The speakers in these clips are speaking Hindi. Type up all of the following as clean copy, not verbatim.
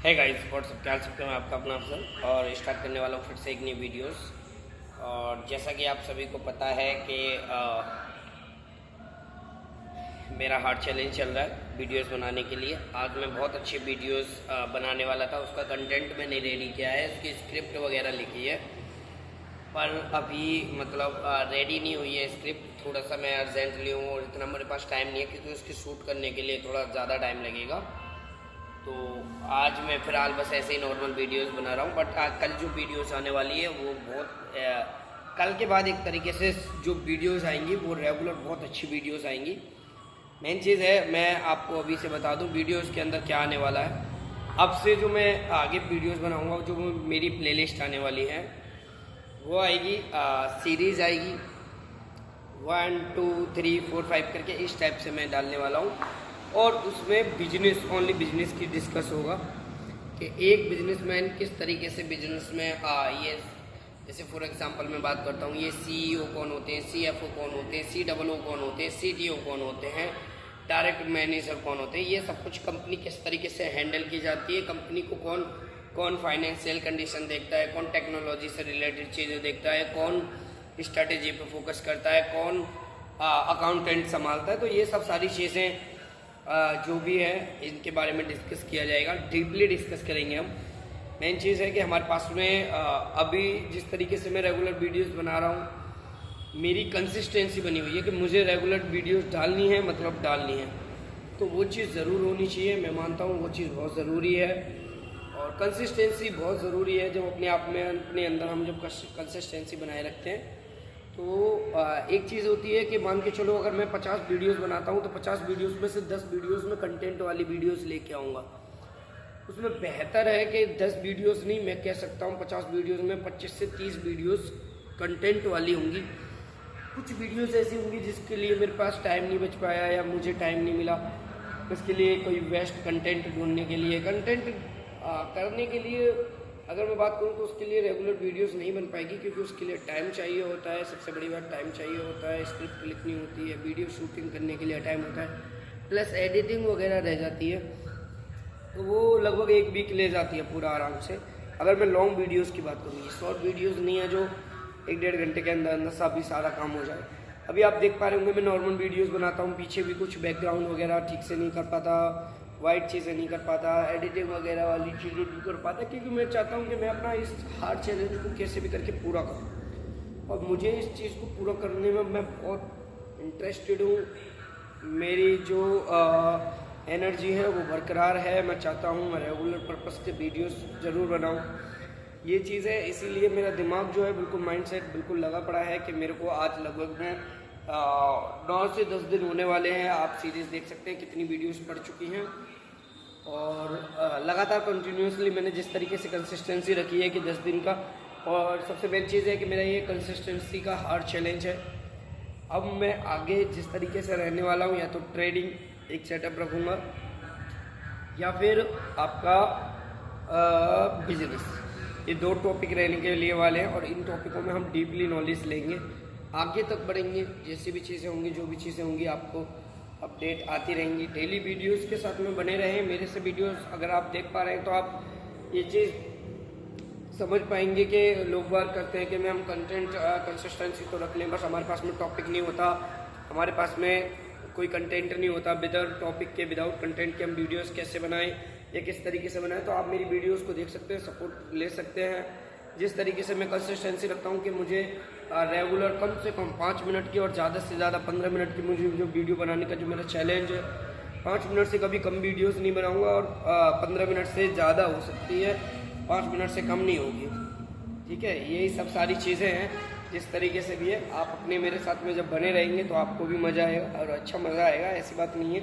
है गाइस व्हाट्सअप क्या सकते हैं। मैं आपका अपना अफजल और स्टार्ट करने वाला हूँ फिर से एक न्यू वीडियोस। और जैसा कि आप सभी को पता है कि मेरा हार्ड चैलेंज चल रहा है वीडियोस बनाने के लिए। आज मैं बहुत अच्छे वीडियोस बनाने वाला था, उसका कंटेंट मैंने रेडी किया है, उसकी स्क्रिप्ट वगैरह लिखी है, पर अभी मतलब रेडी नहीं हुई है स्क्रिप्ट। थोड़ा सा मैं अर्जेंटली हूँ और इतना मेरे पास टाइम नहीं है, क्योंकि उसकी शूट करने के लिए थोड़ा ज़्यादा टाइम लगेगा। तो आज मैं फ़िलहाल बस ऐसे ही नॉर्मल वीडियोस बना रहा हूँ, बट कल जो वीडियोस आने वाली है वो बहुत कल के बाद एक तरीके से जो वीडियोस आएंगी वो रेगुलर बहुत अच्छी वीडियोस आएंगी। मेन चीज़ है, मैं आपको अभी से बता दूँ वीडियोस के अंदर क्या आने वाला है। अब से जो मैं आगे वीडियोस बनाऊँगा, जो मेरी प्लेलिस्ट आने वाली है वो आएगी, सीरीज़ आएगी 1 2 3 4 5 करके इस टाइप से मैं डालने वाला हूँ। और उसमें बिजनेस, ओनली बिजनेस की डिस्कस होगा कि एक बिजनेसमैन किस तरीके से बिजनेस में ये, जैसे फॉर एग्जांपल मैं बात करता हूँ, ये सीईओ कौन होते हैं, सीएफओ कौन होते हैं, सीओओ कौन होते हैं, सीटीओ कौन होते हैं, डायरेक्ट मैनेजर कौन होते हैं, ये सब कुछ कंपनी किस तरीके से हैंडल की जाती है, कंपनी को कौन कौन फाइनेंशियल कंडीशन देखता है, कौन टेक्नोलॉजी से रिलेटेड चीज़ें देखता है, कौन स्ट्रैटेजी पे फोकस करता है, कौन अकाउंटेंट संभालता है। तो ये सब सारी चीज़ें जो भी है इनके बारे में डिस्कस किया जाएगा, डीपली डिस्कस करेंगे हम। मेन चीज़ है कि हमारे पास में अभी जिस तरीके से मैं रेगुलर वीडियोस बना रहा हूँ, मेरी कंसिस्टेंसी बनी हुई है कि मुझे रेगुलर वीडियोस डालनी है, मतलब डालनी है, तो वो चीज़ ज़रूर होनी चाहिए। मैं मानता हूँ वो चीज़ बहुत ज़रूरी है और कंसिस्टेंसी बहुत ज़रूरी है। जब अपने आप में अपने अंदर हम जब कंसिस्टेंसी बनाए रखते हैं तो एक चीज़ होती है कि मान के चलो अगर मैं 50 वीडियोस बनाता हूँ तो 50 वीडियोस में से 10 वीडियोस में कंटेंट वाली वीडियोस लेके आऊँगा। उसमें बेहतर है कि 10 वीडियोस नहीं, मैं कह सकता हूँ 50 वीडियोस में 25 से 30 वीडियोस कंटेंट वाली होंगी। कुछ वीडियोस ऐसी होंगी जिसके लिए मेरे पास टाइम नहीं बच पाया या मुझे टाइम नहीं मिला, उसके लिए कोई बेस्ट कंटेंट ढूंढने के लिए, कंटेंट करने के लिए अगर मैं बात करूं तो उसके लिए रेगुलर वीडियोस नहीं बन पाएगी, क्योंकि उसके लिए टाइम चाहिए होता है। सबसे बड़ी बात टाइम चाहिए होता है, स्क्रिप्ट लिखनी होती है, वीडियो शूटिंग करने के लिए टाइम होता है, प्लस एडिटिंग वगैरह रह जाती है, तो वो लगभग 1 वीक ले जाती है पूरा आराम से। अगर मैं लॉन्ग वीडियोज़ की बात करूँ, शॉर्ट वीडियोज़ नहीं है जो 1-1.5 घंटे के अंदर अंदर सभी सारा काम हो जाए। अभी आप देख पा रहे होंगे मैं नॉर्मल वीडियोज़ बनाता हूँ, पीछे भी कुछ बैकग्राउंड वगैरह ठीक से नहीं कर पाता, वाइट चीज़ें नहीं कर पाता, एडिटिंग वगैरह वाली चीज़ें नहीं कर पाता, क्योंकि मैं चाहता हूँ कि मैं अपना इस हार्ड चैलेंज को कैसे भी करके पूरा करूँ। और मुझे इस चीज़ को पूरा करने में मैं बहुत इंटरेस्टेड हूँ। मेरी जो एनर्जी है वो बरकरार है। मैं चाहता हूँ मैं रेगुलर पर्पस से वीडियोस ज़रूर बनाऊँ। ये चीज़ है, इसीलिए मेरा दिमाग जो है बिल्कुल माइंडसेट बिल्कुल लगा पड़ा है कि मेरे को आज लगभग में 9 से 10 दिन होने वाले हैं। आप सीरीज़ देख सकते हैं कितनी वीडियोस पड़ चुकी हैं और लगातार कंटिन्यूसली मैंने जिस तरीके से कंसिस्टेंसी रखी है कि 10 दिन का। और सबसे मेन चीज़ है कि मेरा ये कंसिस्टेंसी का हार्ड चैलेंज है। अब मैं आगे जिस तरीके से रहने वाला हूँ, या तो ट्रेडिंग एक सेटअप रखूँगा या फिर आपका बिजनेस, ये 2 टॉपिक रहने के लिए वाले हैं और इन टॉपिकों में हम डीपली नॉलेज लेंगे, आगे तक बढ़ेंगे। जैसी भी चीज़ें होंगी, जो भी चीज़ें होंगी, आपको अपडेट आती रहेंगी। डेली वीडियोस के साथ में बने रहें मेरे से। वीडियोस अगर आप देख पा रहे हैं तो आप ये चीज़ समझ पाएंगे कि लोग बात करते हैं कि मैं हम कंटेंट कंसिस्टेंसी तो रख लें, बस हमारे पास में टॉपिक नहीं होता, हमारे पास में कोई कंटेंट नहीं होता। विदाउट टॉपिक के, विदाउट कंटेंट के हम वीडियोस कैसे बनाएं या किस तरीके से बनाएं। तो आप मेरी वीडियोस को देख सकते हैं, सपोर्ट ले सकते हैं। जिस तरीके से मैं कंसिस्टेंसी रखता हूं कि मुझे रेगुलर कम से कम 5 मिनट की और ज़्यादा से ज़्यादा 15 मिनट की मुझे जो वीडियो बनाने का जो मेरा चैलेंज है, 5 मिनट से कभी कम वीडियोस नहीं बनाऊंगा और 15 मिनट से ज़्यादा हो सकती है, 5 मिनट से कम नहीं होगी। ठीक है, यही सब सारी चीज़ें हैं। जिस तरीके से भी है, आप अपने मेरे साथ में जब बने रहेंगे तो आपको भी मज़ा आएगा और अच्छा मज़ा आएगा। ऐसी बात नहीं है,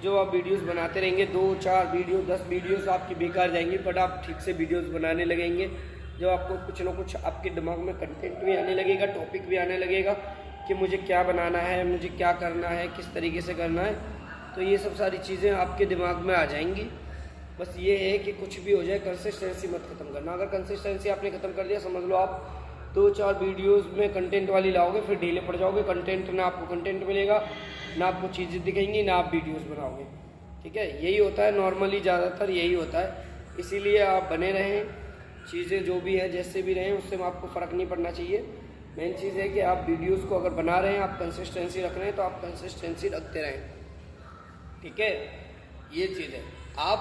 जो आप वीडियोस बनाते रहेंगे 2-4 वीडियो 10 वीडियोस आपकी बेकार जाएंगी, बट आप ठीक से वीडियोस बनाने लगेंगे, जो आपको कुछ ना कुछ आपके दिमाग में कंटेंट भी आने लगेगा, टॉपिक भी आने लगेगा कि मुझे क्या बनाना है, मुझे क्या करना है, किस तरीके से करना है। तो ये सब सारी चीज़ें आपके दिमाग में आ जाएंगी। बस ये है कि कुछ भी हो जाए, कंसिस्टेंसी मत ख़त्म करना। अगर कंसिस्टेंसी आपने ख़त्म कर दिया, समझ लो आप 2-4 वीडियोस में कंटेंट वाली लाओगे, फिर ढीले पड़ जाओगे। कंटेंट ना आपको कंटेंट मिलेगा, ना आपको चीज़ें दिखेंगी, ना आप वीडियोस बनाओगे। ठीक है, यही होता है नॉर्मली, ज़्यादातर यही होता है। इसीलिए आप बने रहें, चीज़ें जो भी है जैसे भी रहें उससे आपको फ़र्क नहीं पड़ना चाहिए। मेन चीज़ है कि आप वीडियोस को अगर बना रहे हैं, आप कंसिस्टेंसी रख रहे हैं, तो आप कंसिस्टेंसी रखते रहें, ठीक है। ये चीज़ है। आप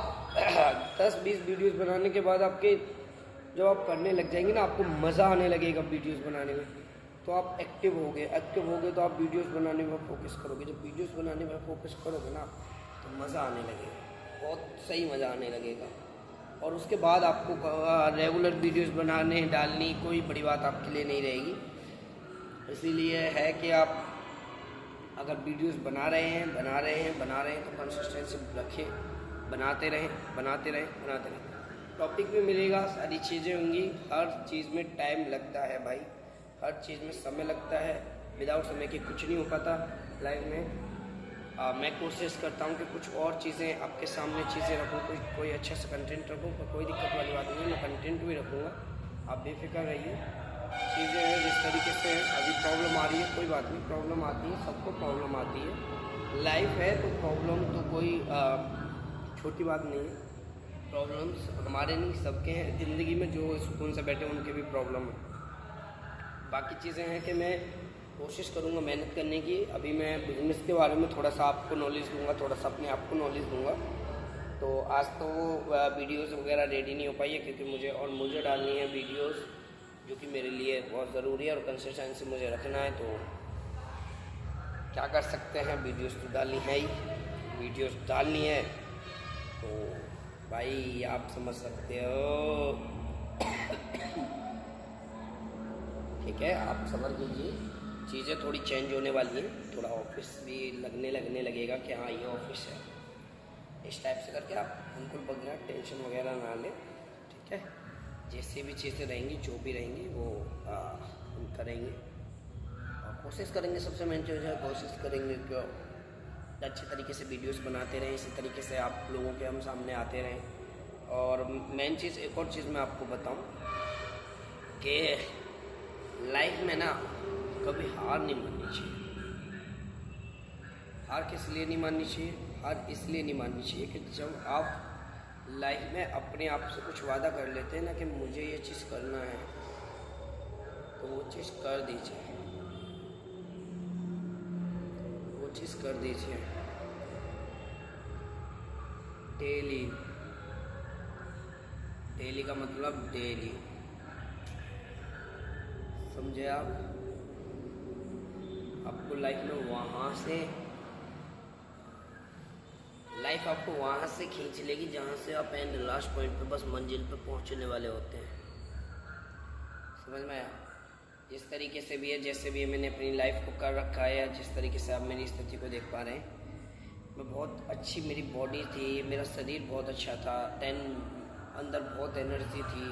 10-20 वीडियोस बनाने के बाद आपके जब आप करने लग जाएंगे ना, आपको मज़ा आने लगेगा वीडियोस बनाने में, तो आप एक्टिव होगे तो आप वीडियोस बनाने में फोकस करोगे। जब वीडियोस बनाने में फोकस करोगे ना, तो मज़ा आने लगेगा, बहुत सही मज़ा आने लगेगा। और उसके बाद आपको रेगुलर वीडियोस बनाने डालनी कोई बड़ी बात आपके लिए नहीं रहेगी। इसीलिए है कि आप अगर वीडियोस बना रहे हैं तो कंसिस्टेंसी रखें, बनाते रहें। टॉपिक भी मिलेगा, सारी चीज़ें होंगी। हर चीज़ में टाइम लगता है भाई, हर चीज़ में समय लगता है। विदाउट समय के कुछ नहीं हो पाता लाइफ में। मैं कोशिश करता हूँ कि कुछ और चीज़ें आपके सामने चीज़ें रखूँ, कोई अच्छा सा कंटेंट रखूँ, पर कोई दिक्कत वाली बात नहीं है, मैं कंटेंट भी रखूँगा, आप बेफिक्र रहिए। चीज़ें हैं जिस तरीके से अभी प्रॉब्लम आ रही है, कोई बात नहीं, प्रॉब्लम आती है, सबको प्रॉब्लम आती है। लाइफ है तो प्रॉब्लम तो कोई छोटी बात नहीं है। प्रॉब्लम्स हमारे नहीं, सबके हैं ज़िंदगी में, जो सुकून से बैठे उनके भी प्रॉब्लम है। बाकी चीज़ें हैं कि मैं कोशिश करूँगा मेहनत करने की। अभी मैं बिज़नेस के बारे में थोड़ा सा आपको नॉलेज दूँगा, थोड़ा सा अपने आप को नॉलेज दूँगा। तो आज तो वीडियोस वगैरह रेडी नहीं हो पाई है, क्योंकि मुझे डालनी है वीडियोस, जो कि मेरे लिए बहुत ज़रूरी है और कंसिस्टेंसी मुझे रखना है। तो क्या कर सकते हैं, वीडियोस तो डालनी है ही, वीडियोस डालनी है तो भाई आप समझ सकते हो। ठीक है, आप समझ लीजिए, चीज़ें थोड़ी चेंज होने वाली हैं, थोड़ा ऑफिस भी लगने लगेगा कि हाँ ये ऑफिस है, इस टाइप से करके आप बिल्कुल बगैर टेंशन वगैरह ना लें, ठीक है। जैसे भी चीज़ें रहेंगी, जो भी रहेंगी वो हम करेंगे और कोशिश करेंगे। सबसे मेन चीज़ है, कोशिश करेंगे कि अच्छे तरीके से वीडियोस बनाते रहें, इसी तरीके से आप लोगों के हम सामने आते रहें। और मेन चीज़, एक और चीज़ मैं आपको बताऊं कि लाइफ में ना कभी हार नहीं माननी चाहिए। हार किस लिए नहीं माननी चाहिए? हार इसलिए नहीं माननी चाहिए कि जब आप लाइफ में अपने आप से कुछ वादा कर लेते हैं ना कि मुझे ये चीज़ करना है, तो वो चीज़ कर दीजिए, वो चीज़ कर दीजिए। डेली, डेली का मतलब डेली, समझे आप? आपको लाइफ में लाइफ आपको वहाँ से खींच लेगी जहाँ से आप एंड लास्ट पॉइंट पे बस मंजिल पे पहुँचने वाले होते हैं। समझ में आया? जिस तरीके से भी है, जैसे भी है, मैंने अपनी लाइफ को कर रखा है, या जिस तरीके से आप मेरी स्थिति को देख पा रहे हैं, मैं बहुत अच्छी, मेरी बॉडी थी, मेरा शरीर बहुत अच्छा था, अंदर बहुत एनर्जी थी,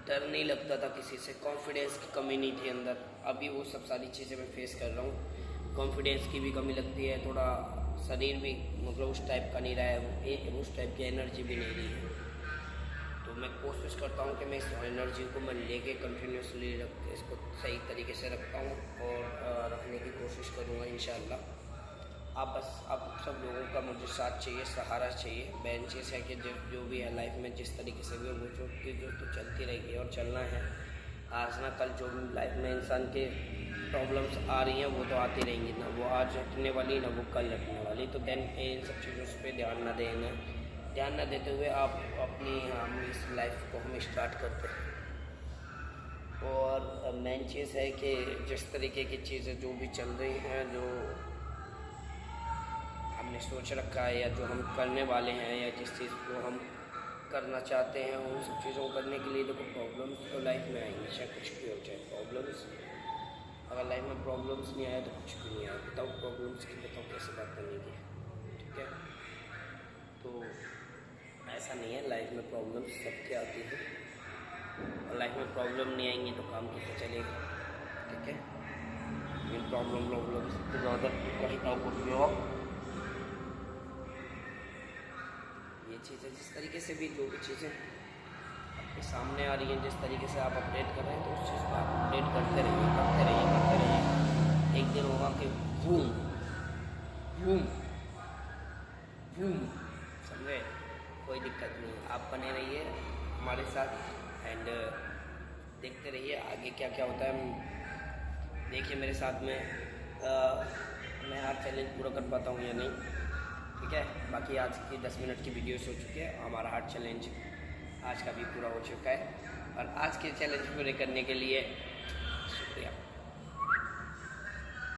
डर नहीं लगता था किसी से, कॉन्फिडेंस की कमी नहीं थी अंदर। अभी वो सब सारी चीज़ें मैं फेस कर रहा हूँ, कॉन्फिडेंस की भी कमी लगती है, थोड़ा शरीर भी मतलब उस टाइप का नहीं रहा है, उस टाइप की एनर्जी भी नहीं रही है। तो मैं कोशिश करता हूँ कि मैं इस एनर्जी को मैं लेके कंटिन्यूसली इसको सही तरीके से रखता हूँ और रखने की कोशिश करूँगा इंशाल्लाह। आप सब लोगों का मुझे साथ चाहिए, सहारा चाहिए। मेन चीज़ है कि जो भी है लाइफ में जिस तरीके से भी वो जो तो चलती रहेगी और चलना है। आज ना कल जो भी लाइफ में इंसान के प्रॉब्लम्स आ रही हैं वो तो आती रहेंगी, ना वो आज हटने वाली ना वो कल हटने वाली। तो देन इन सब चीज़ों पर ध्यान ना देते हुए आप हम इस लाइफ को हम स्टार्ट करते हैं। और मेन चीज़ है कि जिस तरीके की चीज़ें जो भी चल रही हैं, जो हमने सोच रखा है या जो हम करने वाले हैं या जिस चीज़ को हम करना चाहते हैं, उन सब चीज़ों को करने के लिए देखो प्रॉब्लम्स तो लाइफ में आएंगी, चाहे कुछ भी हो जाए। प्रॉब्लम्स अगर लाइफ में प्रॉब्लम्स नहीं आए तो कुछ भी नहीं आए। विदाउट प्रॉब्लम्स की बताओ कैसे बात करने की, ठीक है। तो ऐसा नहीं है, लाइफ में प्रॉब्लम्स सबके आती है और लाइफ में प्रॉब्लम नहीं आएंगी तो काम कैसे चलेगा, ठीक है। इन प्रॉब्लम्स से ज़्यादा कहीं का कुछ भी हो, ये चीज़ें जिस तरीके से भी जो भी चीज़ें आपके सामने आ रही हैं, जिस तरीके से आप अपडेट कर रहे हैं, तो उस चीज़ को आप अपडेट करते रहिए। एक दिन होगा कि बूम, समझे? कोई दिक्कत नहीं, आप बने रहिए हमारे साथ एंड देखते रहिए आगे क्या क्या होता है। देखिए मेरे साथ में मैं हार्ट चैलेंज पूरा कर पाता हूँ या नहीं, ठीक है। बाकी आज की 10 मिनट की वीडियोस हो चुकी है, हमारा हार्ट चैलेंज आज का भी पूरा हो चुका है। और आज के चैलेंज पूरे करने के लिए